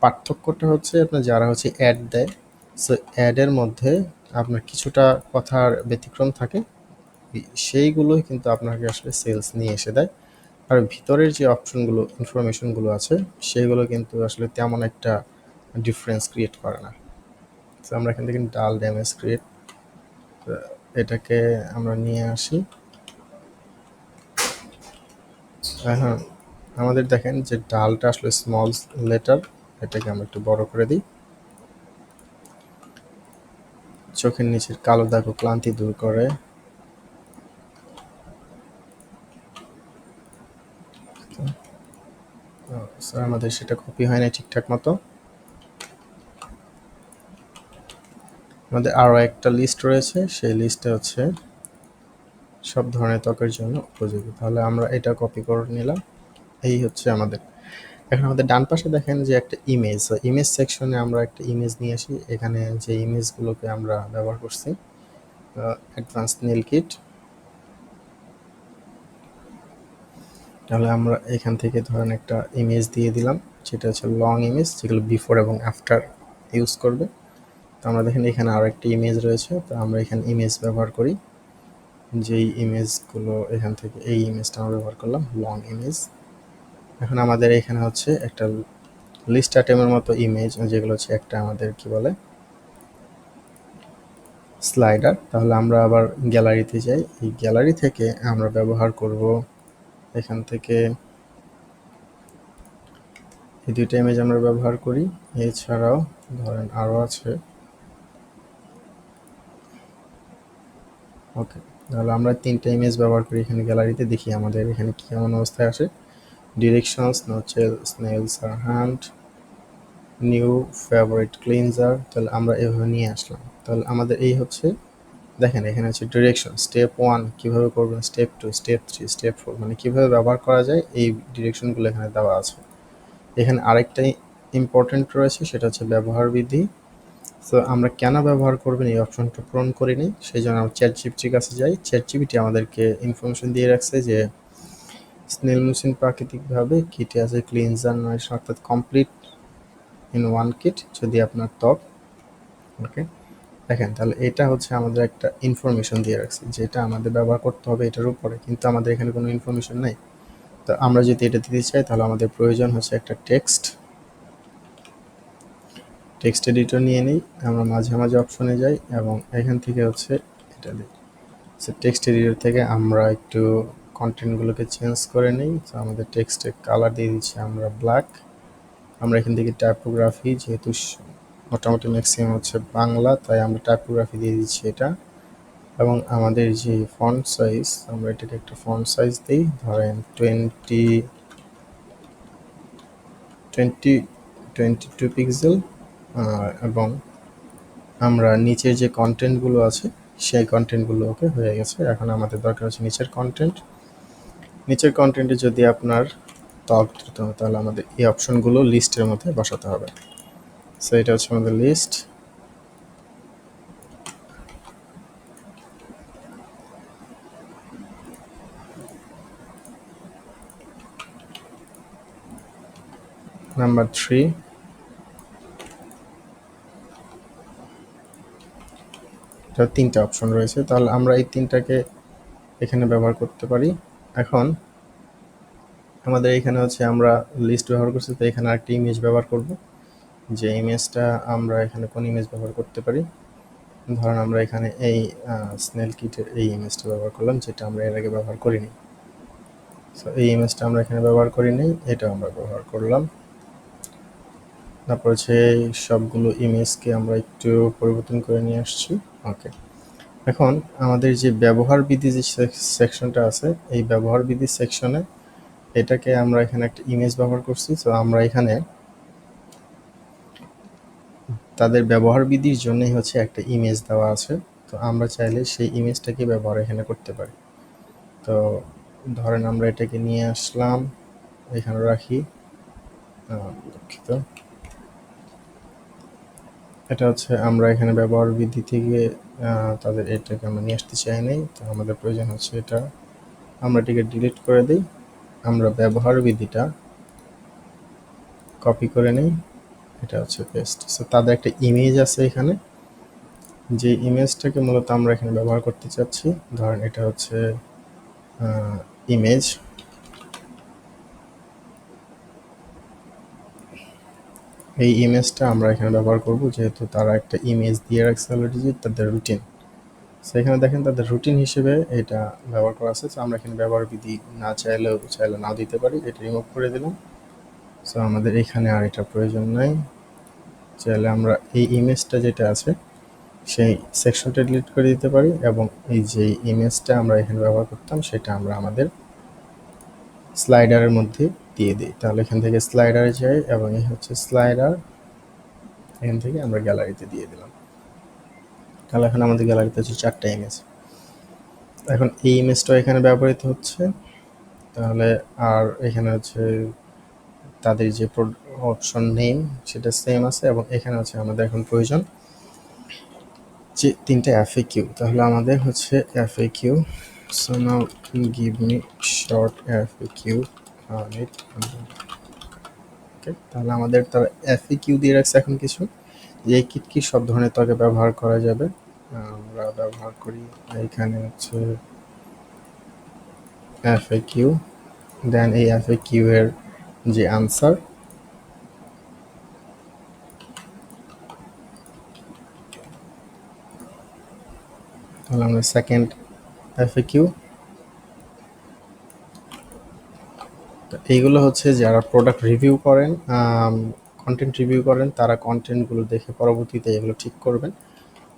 পার্থক্যটা হচ্ছে আপনার যারা হচ্ছে অ্যাড দেয়, সো অ্যাডের মধ্যে আপনার কিছুটা কথার ব্যতিক্রম থাকে, সেইগুলোই কিন্তু আপনাকে আসলে সেলস নিয়ে এসে দেয়। আর ভিতরের যে অপশনগুলো ইনফরমেশনগুলো আছে সেগুলো কিন্তু আসলে তেমন একটা ডিফারেন্স ক্রিয়েট করে না। তো আমরা এখান থেকে ডাল ড্যামেজ ক্রিয়েট, এটাকে আমরা নিয়ে আসি। হ্যাঁ, আমাদের দেখেন যে ডালটা আসলে স্মল লেটার, এটাকে আমরা একটু বড় করে দিই। চোখের নিচের কালো দাগ ও ক্লান্তি দূর করে। স্যার আমাদের সেটা কপি হয় না ঠিকঠাক মতো। আমাদের আরও একটা লিস্ট রয়েছে, সেই লিস্টে হচ্ছে সব ধরনের ত্বকের জন্য উপযোগী। তাহলে আমরা এটা কপি করে নিলাম। এই হচ্ছে আমাদের। এখন আমাদের ডান পাশে দেখেন যে একটা ইমেজ, ইমেজ সেকশনে আমরা একটা ইমেজ নিয়ে আসি। এখানে যে ইমেজগুলোকে আমরা ব্যবহার করছি, অ্যাডভান্স নেল কিট। তাহলে আমরা এখান থেকে ধরেন একটা ইমেজ দিয়ে দিলাম, যেটা হচ্ছে লং ইমেজ, যেগুলো বিফোর এবং আফটার ইউজ করবে। তো আমরা দেখেন এখানে আরও একটা ইমেজ রয়েছে, তো আমরা এখানে ইমেজ ব্যবহার করি। যেই ইমেজগুলো এখান থেকে এই ইমেজটা আমরা ব্যবহার করলাম, লং ইমেজ। এখন আমাদের এখানে হচ্ছে একটা লিস্ট আইটেমের মতো ইমেজ, যেগুলো হচ্ছে একটা আমাদের কি বলে স্লাইডার। তাহলে আমরা আবার গ্যালারিতে যাই, এই গ্যালারি থেকে আমরা ব্যবহার করব এখান থেকে এই দুইটা ইমেজ আমরা ব্যবহার করি। এছাড়াও ধরেন আরও আছে। ওকে, তাহলে আমরা তিনটা ইমেজ ব্যবহার করি এখানে গ্যালারিতে। দেখি আমাদের এখানে কি কেমন অবস্থায় আসে। ডিরেকশনস, নোচেল, স্নেলস আর হ্যান্ড, নিউ ফেভারিট ক্লিনজার। তাহলে আমরা এভাবে নিয়ে আসলাম। তাহলে আমাদের এই হচ্ছে দেখেন এখানে হচ্ছে ডিরেকশন, স্টেপ 1 কীভাবে করবেন, স্টেপ 2, স্টেপ 3, স্টেপ 4, মানে কীভাবে ব্যবহার করা যায় এই ডিরেকশনগুলো এখানে দেওয়া আছে। এখানে আরেকটা ইম্পর্টেন্ট রয়েছে, সেটা হচ্ছে ব্যবহার বিধি। সো আমরা কেন ব্যবহার করবেন এই অপশনটা পূরণ করে নিই, সেই জন্য আমরা চ্যাট জিপিটির কাছে যাই। চ্যাট জিপিটি আমাদেরকে ইনফরমেশন দিয়ে রাখছে যে স্নেল মেশিন প্রাকৃতিকভাবে কিটে আছে ক্লিনজার নয়, অর্থাৎ কমপ্লিট ইন ওয়ান কিট যদি আপনার ত্বক। ওকে, দেখেন তাহলে এটা হচ্ছে আমাদের একটা ইনফরমেশন দিয়ে রাখছে যেটা আমাদের ব্যবহার করতে হবে এটার উপরে, কিন্তু আমাদের এখানে কোনো ইনফরমেশন নেই। তো আমরা যদি এটা দিতে চাই তাহলে আমাদের প্রয়োজন হচ্ছে একটা টেক্সট এডিটর নিয়ে নিই। আমরা মাঝে মাঝে অপশনে যাই এবং এখান থেকে হচ্ছে এটা দিই। সো টেক্সট এডিটর থেকে আমরা একটু কন্টেন্টগুলোকে চেঞ্জ করে নিই। তো আমাদের টেক্সটের কালার দিয়ে দিচ্ছি আমরা ব্ল্যাক। আমরা এখান থেকে টাইপোগ্রাফি, যেহেতু মোটামুটি ম্যাক্সিমাম হচ্ছে বাংলা, তাই আমরা টাইপোগ্রাফি দিয়ে দিচ্ছি এটা। এবং আমাদের যে ফন্ট সাইজ, আমরা এটাকে একটা ফন্ট সাইজ দিই, ধরেন 22 পিক্সেল। এবং আমরা নিচের যে কন্টেন্টগুলো আছে সেই কন্টেন্টগুলো ওকে হয়ে গেছে। এখন আমাদের দরকার হচ্ছে নিচের কন্টেন্টে যদি আপনার ত্বক দ্রুত, তাহলে আমাদের এই অপশনগুলো লিস্টের মধ্যে বসাতে হবে। সো এটা হচ্ছে আমাদের লিস্ট। নাম্বার 3, এটা 3টা অপশন রয়েছে, তাহলে আমরা এই 3টাকে এখানে ব্যবহার করতে পারি। এখন আমাদের এখানে হচ্ছে আমরা লিস্ট ব্যবহার করছি, তো এখানে আরেকটি ইমেজ ব্যবহার করব। যে ইমেজটা আমরা এখানে কোন ইমেজ ব্যবহার করতে পারি, ধরেন আমরা এখানে এই স্নেল কিটের এই ইমেজটা ব্যবহার করলাম, যেটা আমরা এর আগে ব্যবহার করিনি। সো এই ইমেজটা আমরা এখানে ব্যবহার করিনি, এটা আমরা ব্যবহার করলাম। তারপর হচ্ছে সবগুলো ইমেজকে আমরা একটু পরিবর্তন করে নিয়ে আসছি। ওকে, এখন আমাদের যে ব্যবহার বিধি যে সেকশনটা আছে, এই ব্যবহার বিধি সেকশনে এটাকে আমরা এখানে একটা ইমেজ ব্যবহার করছি। তো আমরা এখানে তাদের ব্যবহার বিধির জন্যই হচ্ছে একটা ইমেজ দেওয়া আছে, তো আমরা চাইলে সেই ইমেজটাকে ব্যবহার এখানে করতে পারি। তো ধরেন আমরা এটাকে নিয়ে আসলাম, এখানে রাখি। দুঃখিত, এটা হচ্ছে আমরা এখানে ব্যবহার বিধি থেকে তাদের এটাকে আমরা নিয়ে আসতে চাই নাই, তো আমাদের প্রয়োজন হচ্ছে এটা। আমরা এটাকে ডিলিট করে দিই, আমরা ব্যবহার বিধিটা কপি করে নিই, এটা হচ্ছে পেস্ট। সো তাদের একটা ইমেজ আছে এখানে, যে ইমেজটাকে মূলত আমরা এখানে ব্যবহার করতে চাচ্ছি। ধরেন এটা হচ্ছে ইমেজ। এই ইমেজটা আমরা এখানে ব্যবহার করব, যেহেতু তারা একটা ইমেজ দিয়ে রাখছে অলরেডি যে তাদের রুটিন। সো এখানে দেখেন তাদের রুটিন হিসেবে এটা ব্যবহার করা আছে। সো আমরা এখানে ব্যবহার বিধি না চাইলে নাও দিতে পারি, এটা রিমুভ করে দিলাম। সো আমাদের এখানে আর এটা প্রয়োজন নাই। চাইলে আমরা এই ইমেজটা যেটা আছে সেই সেকশনটা ডিলিট করে দিতে পারি, এবং এই যে ইমেজটা আমরা এখানে ব্যবহার করতাম সেটা আমরা আমাদের স্লাইডারের মধ্যে দিয়ে দিই। তাহলে এখান থেকে স্লাইডারে যাই এবং এই হচ্ছে স্লাইডার, এখান থেকে আমরা গ্যালারিতে দিয়ে দিলাম। তাহলে এখন আমাদের গ্যালারিতে হচ্ছে 4টা ইমেজ। এখন এই ইমেজটা এখানে ব্যবহৃত হচ্ছে, তাহলে আর এখানে হচ্ছে তাদের যে অপশন নেম সেটা সেম আছে, এবং এখানে হচ্ছে আমাদের এখন প্রয়োজন যে 3টা এফএকিউ। তাহলে আমাদের হচ্ছে FAQ. So now give me short FAQ on it. ওকে, তাহলে আমাদের তারা এফএকিউ দিয়ে রাখছে এখন কিছু, যে এই কিট কি সব ধরনের ত্বকে ব্যবহার করা যাবে। আমরা ব্যবহার করি এখানে হচ্ছে এফএকিউ, দেন এই এফএকিউ এর যে আনসার, তাহলে আমরা সেকেন্ড এফএকিউ। এইগুলো হচ্ছে যারা প্রোডাক্ট রিভিউ করেন, কন্টেন্ট রিভিউ করেন, তারা কন্টেন্টগুলো দেখে পরবর্তীতে এগুলো ঠিক করবেন।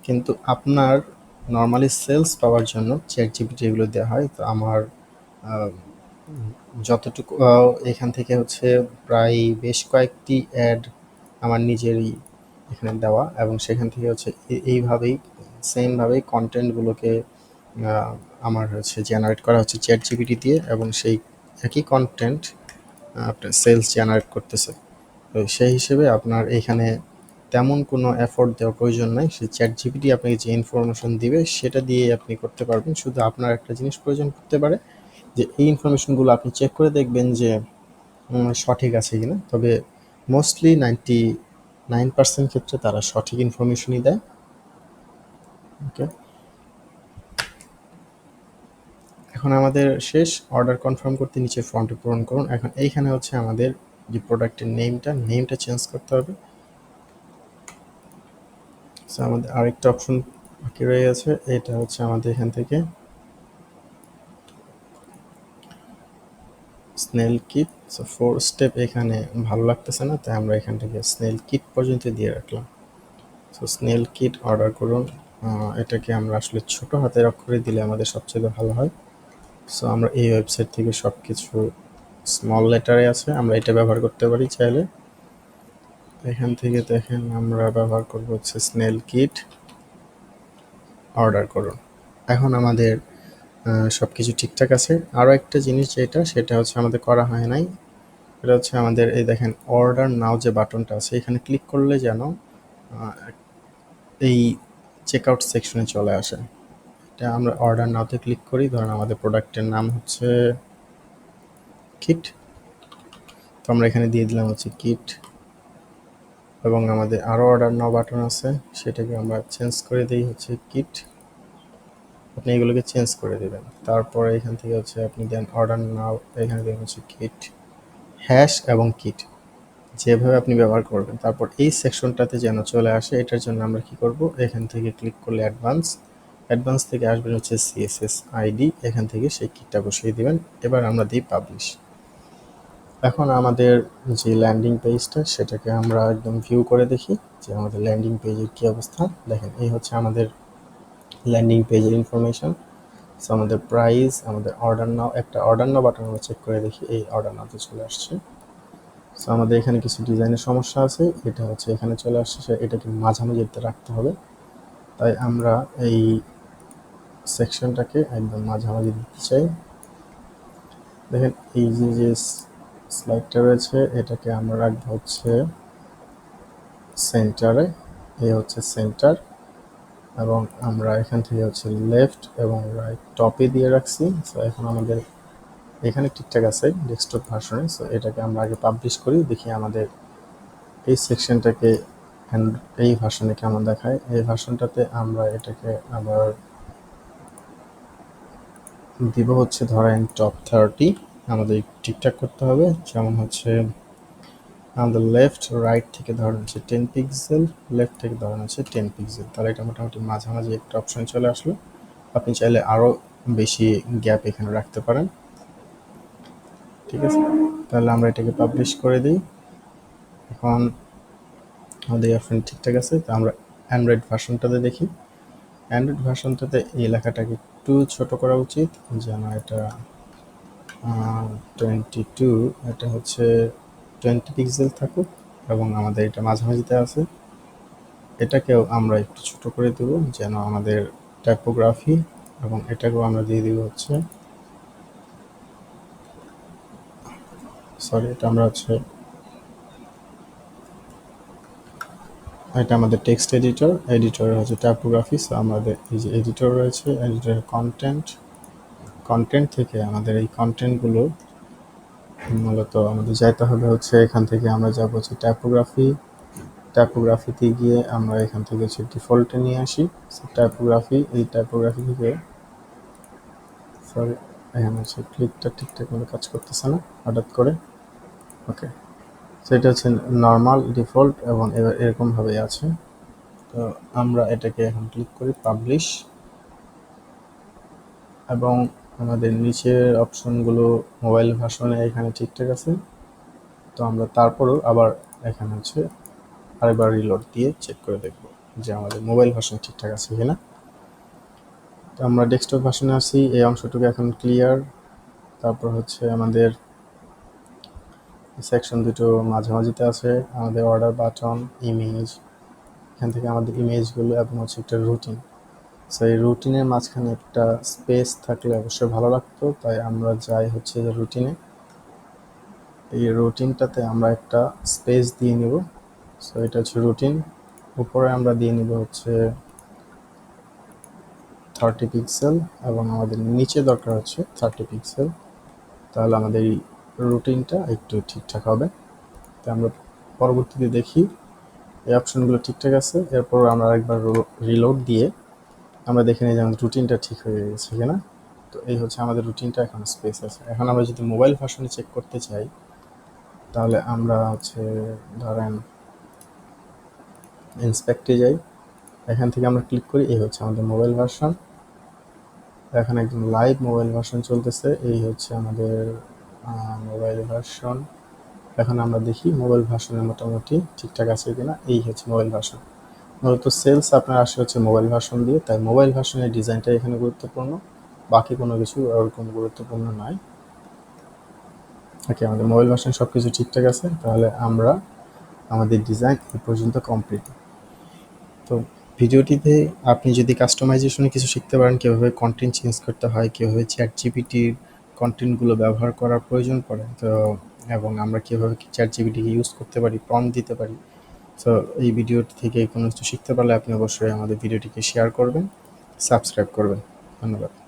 কিন্তু আপনার নর্মালি সেলস পাওয়ার জন্য চ্যাট জিপিটি এগুলো দেওয়া হয়। তো আমার যতটুকু এখান থেকে হচ্ছে প্রায় বেশ কয়েকটি অ্যাড আমার নিজেরই এখানে দেওয়া, এবং সেখান থেকে হচ্ছে এইভাবেই সেমভাবেই কন্টেন্টগুলোকে আমার হচ্ছে জেনারেট করা হচ্ছে চ্যাট জিপিটি দিয়ে, এবং সেই একই কন্টেন্ট আপনার সেলস জেনারেট করতেছে। তো সেই হিসেবে আপনার এখানে তেমন কোনো এফোর্ট দেওয়ার প্রয়োজন নাই। সে চ্যাট জিপিটি আপনাকে যে ইনফরমেশন দিবে সেটা দিয়ে আপনি করতে পারবেন। শুধু আপনার একটা জিনিস প্রয়োজন পড়তে পারে যে এই ইনফরমেশনগুলো আপনি চেক করে দেখবেন যে সঠিক আছে কিনা। তবে মোস্টলি 99% ক্ষেত্রে তারা সঠিক ইনফরমেশনই দেয়। ওকে, এখন আমাদের শেষ। অর্ডার কনফার্ম করতে নিচে ফর্মটি পূরণ করুন। এখন এইখানে হচ্ছে আমাদের যে প্রোডাক্টের নেমটা চেঞ্জ করতে হবে। সো আমাদের আরেকটা অপশন বাকি রয়ে গেছে, এটা হচ্ছে আমাদের এখান থেকে স্নেল কিট। সো 4 স্টেপ এখানে ভালো লাগতেছে না, তাই আমরা এখান থেকে স্নেল কিট পর্যন্ত দিয়ে রাখলাম। সো স্নেল কিট অর্ডার করুন। এটাকে আমরা আসলে ছোট হাতের অক্ষরে দিলে আমাদের সবচেয়ে ভালো হয়। সো আমরা এই ওয়েবসাইট থেকে সব কিছু স্মল লেটারে আছে, আমরা এটা ব্যবহার করতে পারি চাইলে। এখান থেকে দেখেন আমরা ব্যবহার করব হচ্ছে স্নেল কিট অর্ডার করুন। এখন আমাদের সব কিছু ঠিকঠাক আছে। আরও একটা জিনিস সেটা হচ্ছে আমাদের করা হয় নাই, এটা হচ্ছে আমাদের এই দেখেন অর্ডার নাও যে বাটনটা আছে, এখানে ক্লিক করলে যেন এই চেক আউট সেকশনে চলে আসে। এটা আমরা অর্ডার নাওতে ক্লিক করি। ধরুন আমাদের প্রোডাক্টের নাম হচ্ছে কিট, তো আমরা এখানে দিয়ে দিলাম হচ্ছে কিট। এবং আমাদের আরও অর্ডার নাও বাটন আছে, সেটাকে আমরা চেঞ্জ করে দিই হচ্ছে কিট। আপনি এগুলোকে চেঞ্জ করে দেবেন। তারপরে এখান থেকে হচ্ছে আপনি দেন অর্ডার নাও, এখানে দেবেন হচ্ছে কিট হ্যাশ এবং কিট, যেভাবে আপনি ব্যবহার করবেন। তারপর এই সেকশনটাতে যেন চলে আসে, এটার জন্য আমরা কি করব, এখান থেকে ক্লিক করলে অ্যাডভান্স থেকে আসবেন হচ্ছে সিএসএস আইডি, এখান থেকে সেই কিটটা বসিয়ে দিবেন। এবার আমরা দিই পাবলিশ। এখন আমাদের যে ল্যান্ডিং পেজটা, সেটাকে আমরা একদম ভিউ করে দেখি যে আমাদের ল্যান্ডিং পেজের কী অবস্থা। দেখেন এই হচ্ছে আমাদের ল্যান্ডিং পেজের ইনফরমেশন। সো আমাদের প্রাইস, আমাদের অর্ডার নাও, একটা অর্ডার নাও বাটন আমরা চেক করে দেখি, এই অর্ডার নাওতে চলে আসছে। সো আমাদের এখানে কিছু ডিজাইনের সমস্যা আছে, এটা হচ্ছে এখানে চলে আসছে, এটাকে মাঝামাঝিতে রাখতে হবে। তাই আমরা এই সেকশনটাকে একদম মাঝামাঝি দিতে চাই। দেখেন এই যে স্লাইডটা রয়েছে, এটাকে আমরা রাখবো হচ্ছে সেন্টারে। এই হচ্ছে সেন্টার, এবং আমরা এখান থেকে হচ্ছে লেফট এবং রাইট টপে দিয়ে রাখছি। সো এখন আমাদের এখানে ঠিকঠাক আছে ডেস্কটপ ভার্সনে। সো এটাকে আমরা আগে পাবলিশ করি, দেখি আমাদের এই সেকশনটাকে এই ভার্সনে কেমন দেখায়। এই ভার্সনটাতে আমরা এটাকে আবার দিব হচ্ছে ধরেন টপ 30। আমাদের ঠিকঠাক করতে হবে, যেমন হচ্ছে আমাদের লেফট রাইট থেকে ধরেন হচ্ছে 10 পিক্সেল, লেফট থেকে ধরেন হচ্ছে 10 পিক্সেল। তাহলে এটা মোটামুটি মাঝামাঝি একটা অপশন চলে আসলো। আপনি চাইলে আরও বেশি গ্যাপ এখানে রাখতে পারেন। ঠিক আছে, তাহলে আমরা এটাকে পাবলিশ করে দিই। এখন আমাদের অপশন ঠিকঠাক আছে, তো আমরা অ্যান্ড্রয়েড ভার্সনটাতে দেখি। অ্যান্ড্রয়েড ভার্সনটাতে এই লেখাটাকে একটু ছোট করা উচিত, যেন এটা 22, এটা হচ্ছে 20 পিক্সেল থাকুক, এবং আমাদের এটা মাঝামাঝিতে আছে। এটাকেও আমরা একটু ছোট করে দেব যেন আমাদের টাইপোগ্রাফি, এবং এটাকেও আমরা দিয়ে দিব হচ্ছে এটা আমরা হচ্ছে এটা আমাদের টেক্সট এডিটর হচ্ছে টাইপোগ্রাফি। সো আমাদের এই যে এডিটর রয়েছে, এডিটরের কন্টেন্ট থেকে আমাদের এই কন্টেন্টগুলো মূলত আমাদের যাইতে হবে হচ্ছে এখান থেকে আমরা যাব হচ্ছে টাইপোগ্রাফিতে গিয়ে আমরা এখান থেকে হচ্ছে ডিফল্টে নিয়ে আসি। এই টাইপোগ্রাফি থেকে এখানে হচ্ছে ক্লিকটা ঠিকঠাক মতো কাজ করতেছে না হঠাৎ করে। ওকে, সেটা হচ্ছে নর্মাল ডিফল্ট, এবং এবার এরকমভাবেই আছে। তো আমরা এটাকে এখন ক্লিক করি পাবলিশ, এবং আমাদের নিচের অপশনগুলো মোবাইল ভার্সনে এখানে ঠিকঠাক আছে। তো আমরা তারপরেও আবার এখানে হচ্ছে আরেকবার রিলোড দিয়ে চেক করে দেখব যে আমাদের মোবাইল ভার্সন ঠিকঠাক আছে কিনা। তো আমরা ডেস্কটপ ভার্সনে আসি, এই অংশটুকু এখন ক্লিয়ার। তারপর হচ্ছে আমাদের সেকশন দুটো মাঝামাঝিতে আছে, আমাদের অর্ডার বাটন, ইমেজ, এখান থেকে আমাদের ইমেজগুলো, এবং হচ্ছে একটা রুটিন। সো এই রুটিনের মাঝখানে একটা স্পেস থাকলে অবশ্যই ভালো লাগতো, তাই আমরা যাই হচ্ছে রুটিনে। এই রুটিনটাতে আমরা একটা স্পেস দিয়ে নেব। সো এটা হচ্ছে রুটিন, উপরে আমরা দিয়ে নিব হচ্ছে 30 পিক্সেল এবং আমাদের নিচে দরকার হচ্ছে 30 পিক্সেল। তাহলে আমাদের এই রুটিনটা একটু ঠিকঠাক হবে। তো আমরা পরবর্তীতে দেখি এই অপশনগুলো ঠিকঠাক আছে। এরপর আমরা একবার রিলোড দিয়ে আমরা দেখে নিই যে আমাদের রুটিনটা ঠিক হয়ে গেছে কিনা। তো এই হচ্ছে আমাদের রুটিনটা, এখন স্পেস আছে। এখন আমরা যদি মোবাইল ভার্সনে চেক করতে চাই তাহলে আমরা হচ্ছে ধরেন ইন্সপেক্টে যাই, এখান থেকে আমরা ক্লিক করি, এই হচ্ছে আমাদের মোবাইল ভার্সন। এখন একদম লাইভ মোবাইল ভার্সন চলতেছে, এই হচ্ছে আমাদের মোবাইল ভার্সন। এখন আমরা দেখি মোবাইল ভার্সনের মোটামুটি ঠিকঠাক আছে কিনা। এই হচ্ছে মোবাইল ভার্সন। মূলত সেলস আপনার আসে হচ্ছে মোবাইল ভার্সন দিয়ে, তাই মোবাইল ভার্সনের ডিজাইনটা এখানে গুরুত্বপূর্ণ, বাকি কোনো কিছু ওরকম গুরুত্বপূর্ণ নয়। ওকে, আমাদের মোবাইল ভার্সন সব কিছু ঠিকঠাক আছে, তাহলে আমরা আমাদের ডিজাইন এই পর্যন্ত কমপ্লিট। তো ভিডিওটিতে আপনি যদি কাস্টমাইজেশনে কিছু শিখতে পারেন, কীভাবে কন্টেন্ট চেঞ্জ করতে হয়, কীভাবে চ্যাট জিপিটির কন্টেন্টগুলো ব্যবহার করার প্রয়োজন পড়ে, তো এবং আমরা কীভাবে চ্যাট জিপিটিকে ইউজ করতে পারি, প্রম্পট দিতে পারি। তো এই ভিডিওটি থেকে কোনো কিছু শিখতে পারলে আপনি অবশ্যই আমাদের ভিডিওটিকে শেয়ার করবেন, সাবস্ক্রাইব করবেন। ধন্যবাদ।